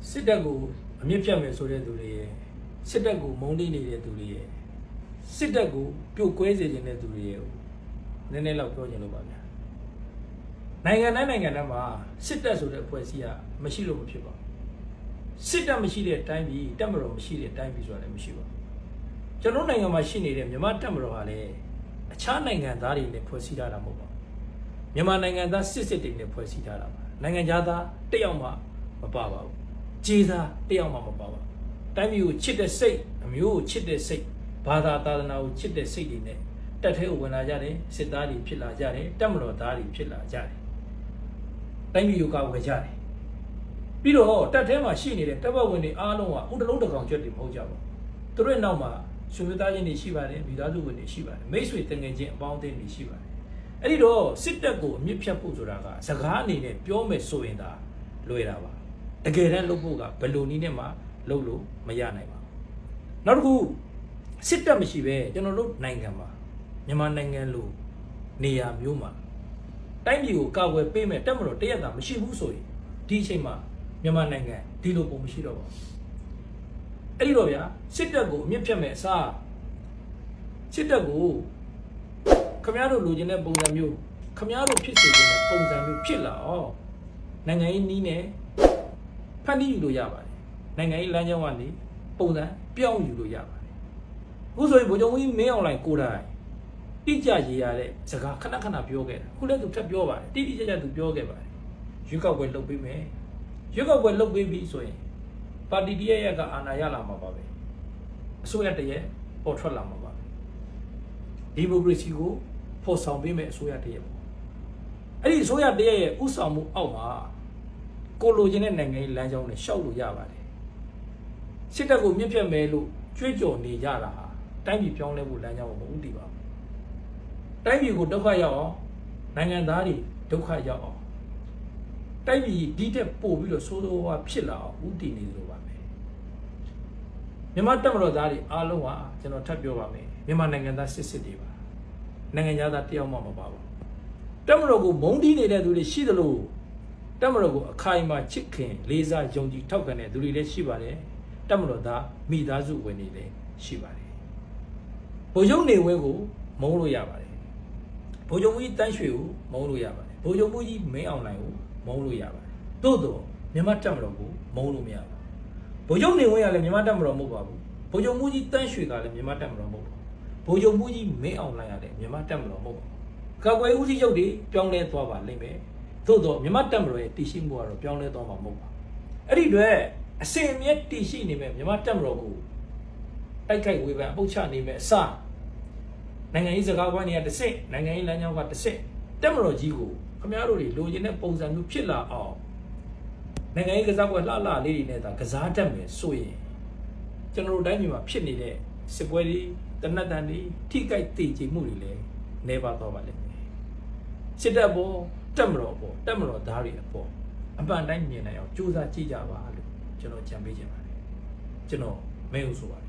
စစ်တပ်ကိုအမြင့်ဖြတ်မယ်ဆိုတဲ့သူတွေရဲ့စစ်တပ်ကိုမုန်းတိနေတဲ့သူတွေရဲ့စစ်တပ်ကိုပြုတ်ကွဲစေခြင်းတဲ့သူတွေရဲ့နည်းနည်းလောက်ပြောချင်လို့ပါဗျာနိုင်ငံတိုင်းမှာစစ်တပ်ဆိုတဲ့အဖွဲ့အစည်းကမရှိလို့မဖြစ်ပါဘူးစစ်တပ်မရှိတဲ့အတိုင်းပြည်တပ်မတော်မရှိတဲ့အတိုင်းပြည်ဆိုတာလည်းမရှိပါဘူးကျွန်တော်နိုင်ငံမှာရှိနေတဲ့မြန်မာတပ်မတော်ဟာလည်းအခြားနိုင်ငံသားတွေနဲ့ဖွဲ့စည်းထားတာမဟုတ်ပါဘူးမြန်မာနိုင်ငံသားစစ်တွေနဲ့ဖွဲ့စည်းထားတာပါနိုင်ငံသားတစ်ယောက်မှမပါပါဘူးကြေးသားတစ်ယောက်မှမပါပါဘူးတိုင်းပြည်ကိုချစ်တဲ့စိတ်အမျိုးကိုချစ်တဲ့စိတ်ဘာသာသာသနာကိုချစ်တဲ့စိတ်တွေနဲ့တပ်ထဲကိုဝင်လာကြတယ်စစ်သားတွေဖြစ်လာကြတယ်တပ်မတော်သားတွေဖြစ်လာကြတယ်တိုင်းပြည်ကိုကာဝယ်ကြတယ်ပြီးတော့တပ်ထဲမှာရှိနေတဲ့တပ်ဖွဲ့ဝင်တွေအားလုံးကဥတလုံးတစ်ကောင်ကျွတ်တွေမဟုတ်ကြပါဘူးသူတို့ရဲ့နောက်မှာဆွေမျိုးသားချင်းတွေရှိပါတယ်မိသားစုဝင်တွေရှိပါတယ်မိတ်ဆွေတငယ်ချင်းအပေါင်းအသင်းတွေရှိပါတယ်အဲ့ဒီတော့စစ်တပ်ကိုအမြင့်ဖြတ်ဖို့ဆိုတာကစကားအနေနဲ့ပြောမယ်ဆိုရင်ဒါလွယ်တာပါတကယ်တမ်းလုပ်ဖို့ကဘယ်လိုနည်းနဲ့မှလုပ်လို့မရနိုင်ပါဘူးနောက်တစ်ခုစစ်တပ်မရှိပဲကျွန်တော်တို့နိုင်ငံမှာမြန်မာနိုင်ငံလိုနေရာမျိုးမှာတိုင်းပြည်ကိုကာကွယ်ပေးမယ်တပ်မတော်တရက်တာမရှိဘူးဆိုရင်ဒီအချိန်မှာမြန်မာနိုင်ငံဒီလိုပုံမရှိတော့ပါဘူးအဲ့ဒီတော့ဗျာစစ်တပ်ကိုအမြင့်ဖြတ်မဲ့အစားစစ်တပ်ကိုခမရတို့လိုချင်တဲ့ပုံစံမျိုးခမရတို့ဖြစ်စေချင်တဲ့ပုံစံမျိုးဖြစ်လာအောင်နိုင်ငံရေးနည်းနဲ့ဖန်တီးယူလို့ရပါတယ်နိုင်ငံရေးလမ်းကြောင်းကနေပုံစံပြောင်းယူလို့ရပါတယ်အခုဆိုရင်ဗိုလ်ချုပ်ကြီးမင်းအောင်လှိုင်ကိုယ်တိုင်တိကျရရတဲ့စကားခဏပြောခဲ့တာခုလည်းသူထပ်ပြောပါတယ်တိကျသူပြောခဲ့ပါတယ်ရွေးကောက်ပွဲလုပ်ပေးမယ်ရွေးကောက်ပွဲလုပ်ပေးပြီဆိုရင်ပါတီတရက်ကအာဏာရလာမှာပါပဲအစိုးရတရက်ပေါ်ထွက်လာမှာပါပဲဒီမိုကရေစီကိုဖော်ဆောင်ပေးမယ်အစိုးရတရက်ပေါ့အဲ့ဒီအစိုးရတရက်ရဲ့ဥဆောင်မှုအောက်မှာကိုလိုချင်တဲ့နိုင်ငံရေးလမ်းကြောင်းနဲ့ရှောက်လို့ရပါတယ်စစ်တပ်ကိုမြင့်ဖြတ်မယ်လို့ကြွေးကြော်နေကြတာဟာတိုင်းပြည်ပြောင်းလဲဖို့လမ်းကြောင်းကိုမဥတည်ပါဘူးတိုင်းပြည်ကိုဒုက္ခရောက်အောင်နိုင်ငံသားတွေဒုက္ခရောက်အောင်တိုင်းပြည်ဒီတက်ပို့ပြီးတော့ဆိုးဆိုးဝါးဖြစ်လာအောင်ဥတည်နေလို့ပါမယ်မြန်မာတပ်မတော်သားတွေအားလုံးဟာကျွန်တော်ထပ်ပြောပါမယ်မြန်မာနိုင်ငံသားစစ်တွေပါနိုင်ငံသားတယောက်မှမပါဘူးတပ်မတော်ကိုမုန်းတီးနေတဲ့သူတွေရှိသလိုတပ်မတော်ကိုအခိုင်အမာချစ်ခင်လေးစားယုံကြည်ထောက်ခံတဲ့သူတွေလည်းရှိပါတယ်တပ်မတော်သားမိသားစုဝင်တွေလည်းရှိပါတယ်ဗိုလ်ချုပ်နေဝင်းကိုမုန်းလို့ရပါတယ်ဗိုလ်ချုပ်ကြီးတန်းရွှေကိုမုန်းလို့ရပါတယ်ဗိုလ်ချုပ်ကြီးမင်းအောင်လှိုင်ကိုမုန်းလို့ရပါတယ်သို့တော့မြန်မာတပ်မတော်ကိုမုန်းလို့မရဘူးဗိုလ်ချုပ်နေဝင်းကလည်းမြန်မာတပ်မတော်မဟုတ်ပါဘူးဗိုလ်ချုပ်ကြီးတန်းရွှေကလည်းမြန်မာတပ်မတော်မဟုတ်ပါဘူးဗိုလ်ချုပ်ကြီးမင်းအောင်လှိုင်ကလည်းမြန်မာတပ်မတော်မဟုတ်ပါဘူးကာကွယ်ဦးစီးချုပ်တွေပြောင်းလဲသွားပါလိမ့်မယ်သို့တော့မြန်မာတပ်မတော်ရဲ့တည်ရှိမှုကတော့ပြောင်းလဲသွားမှာမဟုတ်ပါဘူးအဲ့ဒီအတွက်အစင်အမြဲတည်ရှိနေမဲ့မြန်မာတပ်မတော်ကိုတိုက်ခိုက်ဝေဖန်အပုတ်ချနေမဲ့အစားနိုင်ငံရေးစကားဝိုင်းတွေကတစ်ဆင့်နိုင်ငံရေးလမ်းကြောင်းကတစ်ဆင့်တပ်မတော်ကြီးကိုခင်ဗျားတို့တွေလိုချင်တဲ့ပုံစံမျိုးဖြစ်လာအောင်နိုင်ငံရေးကစားပွဲလှလှလေးတွေနဲ့သာကစားတတ်မယ်ဆိုရင်ကျွန်တော်တို့တိုင်းပြည်မှာဖြစ်နေတဲ့စစ်ပွဲတွေတနတ်တန်တွေထိကြိုက်တည်ကြည်မှုတွေလည်းနေပါတော့ပါလိမ့်မယ်စစ်တပ်ပေါ်တပ်မတော်ပေါ်တပ်မတော်သားတွေအပေါ်အမှန်တိုင်းမြင်နိုင်အောင်ကြိုးစားကြည့်ကြပါလို့ကျွန်တော်ကြံပေးချင်ပါတယ်ကျွန်တော်မဲဟုတ်ဆိုပါတယ်